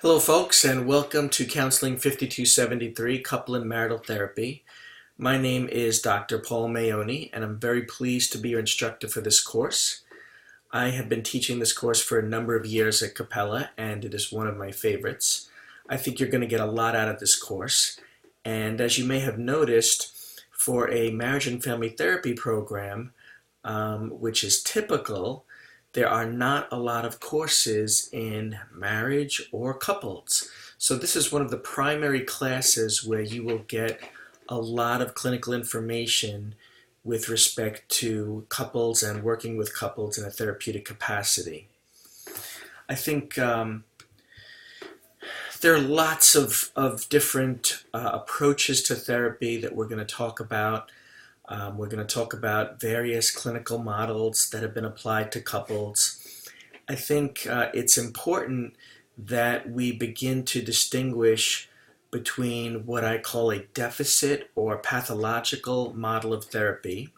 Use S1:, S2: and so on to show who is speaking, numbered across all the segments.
S1: Hello, folks, and welcome to Counseling 5273 Couple and Marital Therapy. My name is Dr. Paul Mayoni, and I'm very pleased to be your instructor for this course. I have been teaching this course for a number of years at Capella, and it is one of my favorites. I think you're going to get a lot out of this course. And as you may have noticed, for a marriage and family therapy program, which is typical, there are not a lot of courses in marriage or couples. So this is one of the primary classes where you will get a lot of clinical information with respect to couples and working with couples in a therapeutic capacity. I think there are lots of different approaches to therapy that we're going to talk about. We're going to talk about various clinical models that have been applied to couples. I think it's important that we begin to distinguish between what I call a deficit or pathological model of therapy,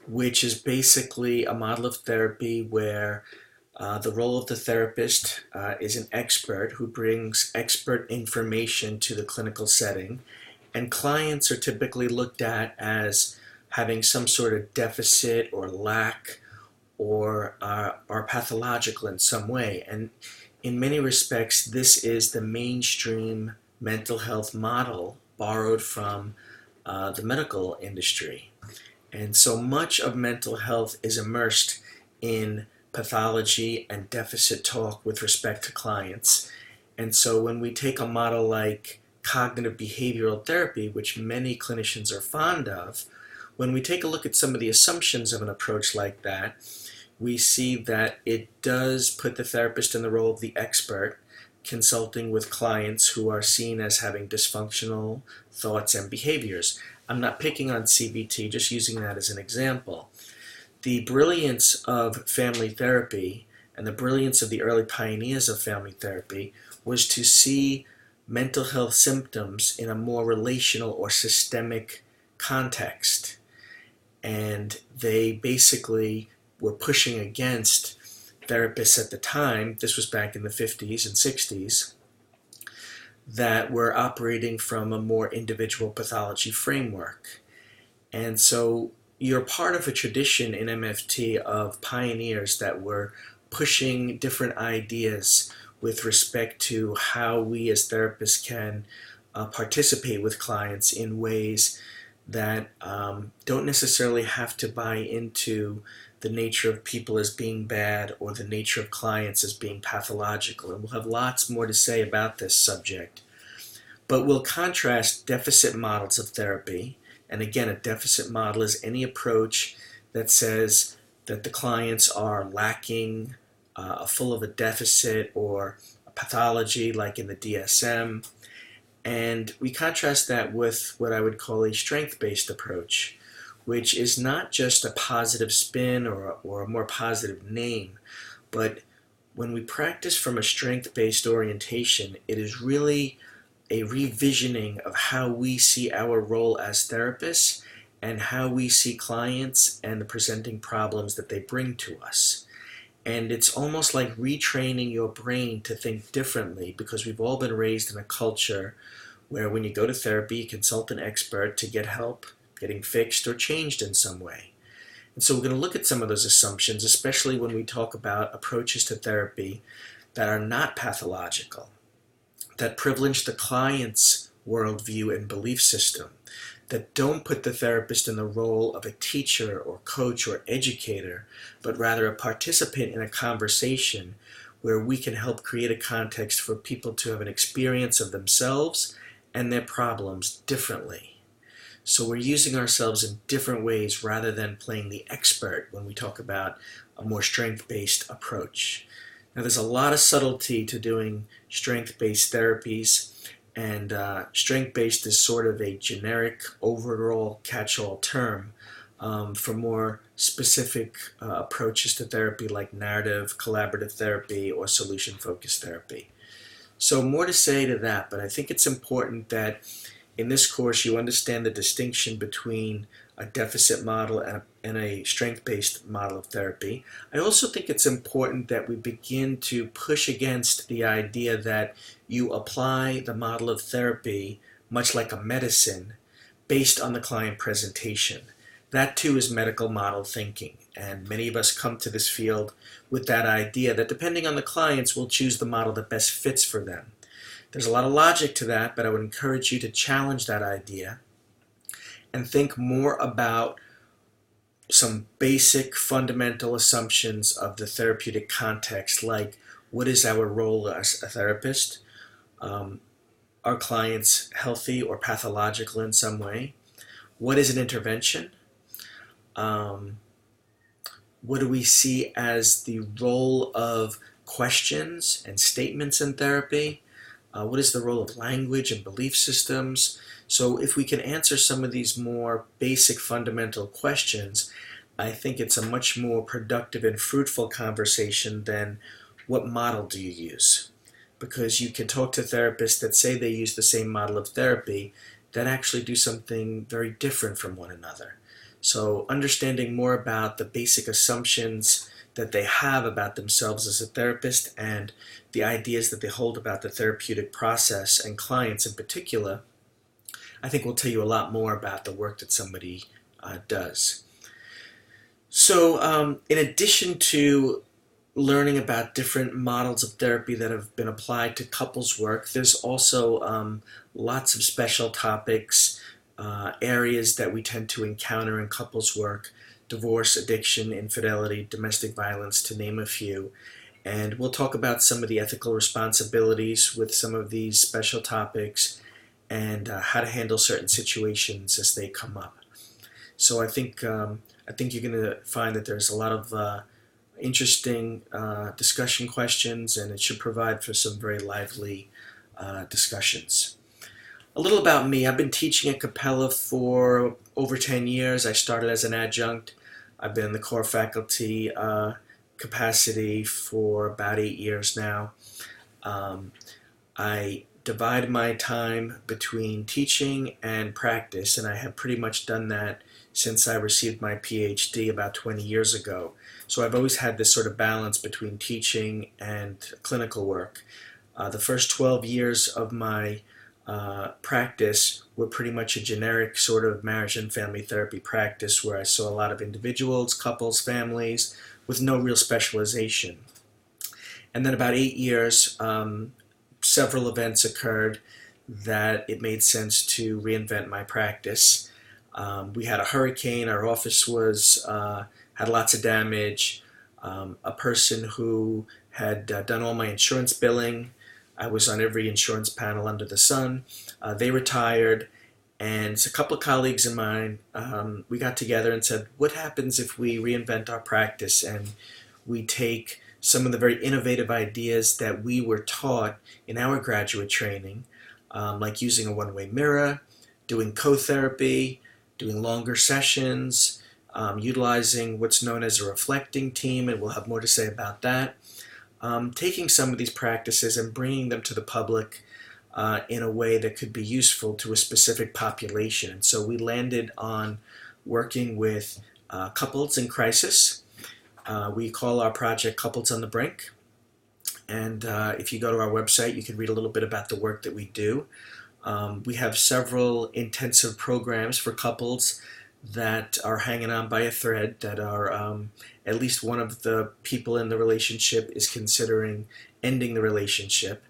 S1: which is basically a model of therapy where the role of the therapist is an expert who brings expert information to the clinical setting, and clients are typically looked at as having some sort of deficit or lack or are pathological in some way. And in many respects, this is the mainstream mental health model borrowed from the medical industry. And so much of mental health is immersed in pathology and deficit talk with respect to clients. And so when we take a model like cognitive behavioral therapy, which many clinicians are fond of, when we take a look at some of the assumptions of an approach like that, we see that it does put the therapist in the role of the expert, consulting with clients who are seen as having dysfunctional thoughts and behaviors. I'm not picking on CBT, just using that as an example. The brilliance of family therapy and the brilliance of the early pioneers of family therapy was to see mental health symptoms in a more relational or systemic context. And they basically were pushing against therapists at the time, this was back in the 50s and 60s, that were operating from a more individual pathology framework. And so you're part of a tradition in MFT of pioneers that were pushing different ideas with respect to how we as therapists can participate with clients in ways that don't necessarily have to buy into the nature of people as being bad or the nature of clients as being pathological. And we'll have lots more to say about this subject. But we'll contrast deficit models of therapy. And again, a deficit model is any approach that says that the clients are lacking, full of a deficit or a pathology like in the DSM. And we contrast that with what I would call a strength-based approach, which is not just a positive spin or a more positive name, but when we practice from a strength-based orientation, it is really a revisioning of how we see our role as therapists and how we see clients and the presenting problems that they bring to us. And it's almost like retraining your brain to think differently, because we've all been raised in a culture where when you go to therapy, you consult an expert to get help getting fixed or changed in some way. And so we're going to look at some of those assumptions, especially when we talk about approaches to therapy that are not pathological, that privilege the client's worldview and belief system, that don't put the therapist in the role of a teacher or coach or educator, but rather a participant in a conversation where we can help create a context for people to have an experience of themselves and their problems differently. So we're using ourselves in different ways rather than playing the expert when we talk about a more strength-based approach. Now, there's a lot of subtlety to doing strength-based therapies, and strength-based is sort of a generic overall catch-all term for more specific approaches to therapy like narrative, collaborative therapy, or solution-focused therapy. So more to say to that, but I think it's important that in this course you understand the distinction between a deficit model and a strength-based model of therapy. I also think it's important that we begin to push against the idea that you apply the model of therapy much like a medicine based on the client presentation. That too is medical model thinking, and many of us come to this field with that idea that depending on the clients, we'll choose the model that best fits for them. There's a lot of logic to that, but I would encourage you to challenge that idea and think more about some basic fundamental assumptions of the therapeutic context, like what is our role as a therapist? Are clients healthy or pathological in some way? What is an intervention? What do we see as the role of questions and statements in therapy? What is the role of language and belief systems? So if we can answer some of these more basic fundamental questions, I think it's a much more productive and fruitful conversation than what model do you use? Because you can talk to therapists that say they use the same model of therapy that actually do something very different from one another. So understanding more about the basic assumptions that they have about themselves as a therapist and the ideas that they hold about the therapeutic process and clients in particular, I think will tell you a lot more about the work that somebody does. So in addition to learning about different models of therapy that have been applied to couples work, there's also lots of special topics, areas that we tend to encounter in couples work: divorce, addiction, infidelity, domestic violence, to name a few. And we'll talk about some of the ethical responsibilities with some of these special topics and how to handle certain situations as they come up. So I think you're going to find that there's a lot of interesting discussion questions, and it should provide for some very lively discussions. A little about me. I've been teaching at Capella for over 10 years. I started as an adjunct. I've been in the core faculty capacity for about 8 years now. I divide my time between teaching and practice, and I have pretty much done that since I received my PhD about 20 years ago. So I've always had this sort of balance between teaching and clinical work. The first 12 years of my practice were pretty much a generic sort of marriage and family therapy practice where I saw a lot of individuals, couples, families with no real specialization. And then about 8 years, several events occurred that it made sense to reinvent my practice. We had a hurricane, our office had lots of damage, a person who had done all my insurance billing. I was on every insurance panel under the sun. They retired, and a couple of colleagues of mine, we got together and said, what happens if we reinvent our practice and we take some of the very innovative ideas that we were taught in our graduate training, like using a one-way mirror, doing co-therapy, doing longer sessions, utilizing what's known as a reflecting team, and we'll have more to say about that. Taking some of these practices and bringing them to the public in a way that could be useful to a specific population. And so we landed on working with couples in crisis. We call our project Couples on the Brink. And if you go to our website, you can read a little bit about the work that we do. We have several intensive programs for couples that are hanging on by a thread, that are at least one of the people in the relationship is considering ending the relationship.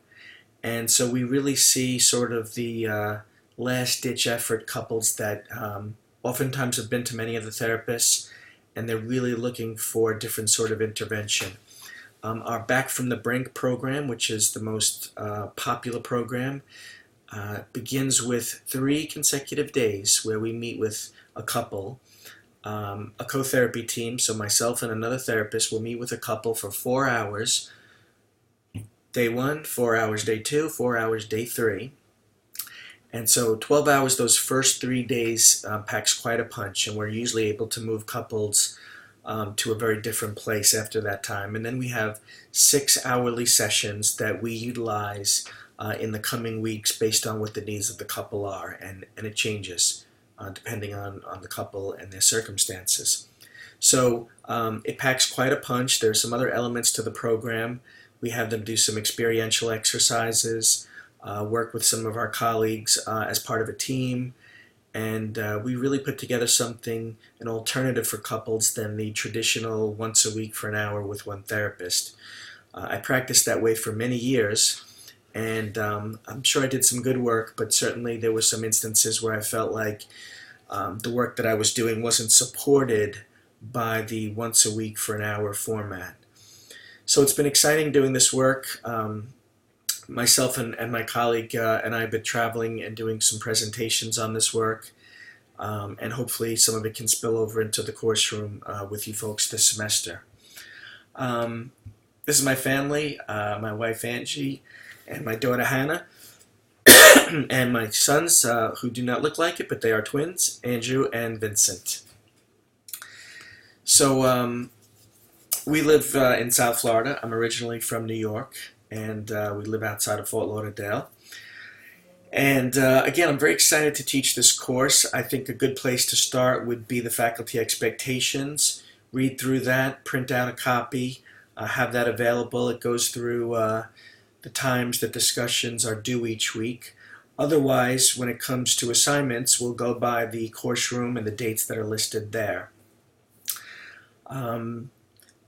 S1: And so we really see sort of the last-ditch effort couples that oftentimes have been to many of the therapists, and they're really looking for a different sort of intervention. Our Back from the Brink program, which is the most popular program, begins with 3 consecutive days where we meet with a couple, a co-therapy team, so myself and another therapist will meet with a couple for 4 hours. Day 1, 4 hours day 2, 4 hours day 3. And so 12 hours those first 3 days packs quite a punch, and we're usually able to move couples to a very different place after that time. And then we have 6 hourly sessions that we utilize in the coming weeks based on what the needs of the couple are, and it changes depending on the couple and their circumstances. So it packs quite a punch. There's some other elements to the program. We have them do some experiential exercises, work with some of our colleagues as part of a team, and we really put together something, an alternative for couples than the traditional once a week for an hour with one therapist. I practiced that way for many years, and I'm sure I did some good work, but certainly there were some instances where I felt like the work that I was doing wasn't supported by the once a week for an hour format. So it's been exciting doing this work. Myself and my colleague and I have been traveling and doing some presentations on this work, and hopefully some of it can spill over into the course room with you folks this semester. This is my family, my wife Angie, and my daughter Hannah, and my sons who do not look like it, but they are twins, Andrew and Vincent. So we live in South Florida. I'm originally from New York, and we live outside of Fort Lauderdale. And again, I'm very excited to teach this course. I think a good place to start would be the faculty expectations. Read through that, print out a copy, have that available. It goes through the times that discussions are due each week. Otherwise, when it comes to assignments, we'll go by the course room and the dates that are listed there.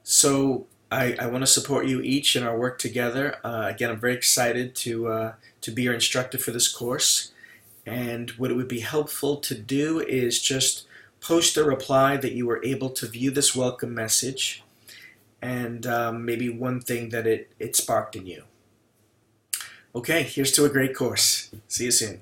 S1: So I want to support you each in our work together. Again, I'm very excited to be your instructor for this course. And what it would be helpful to do is just post a reply that you were able to view this welcome message, and maybe one thing that it sparked in you. Okay, here's to a great course. See you soon.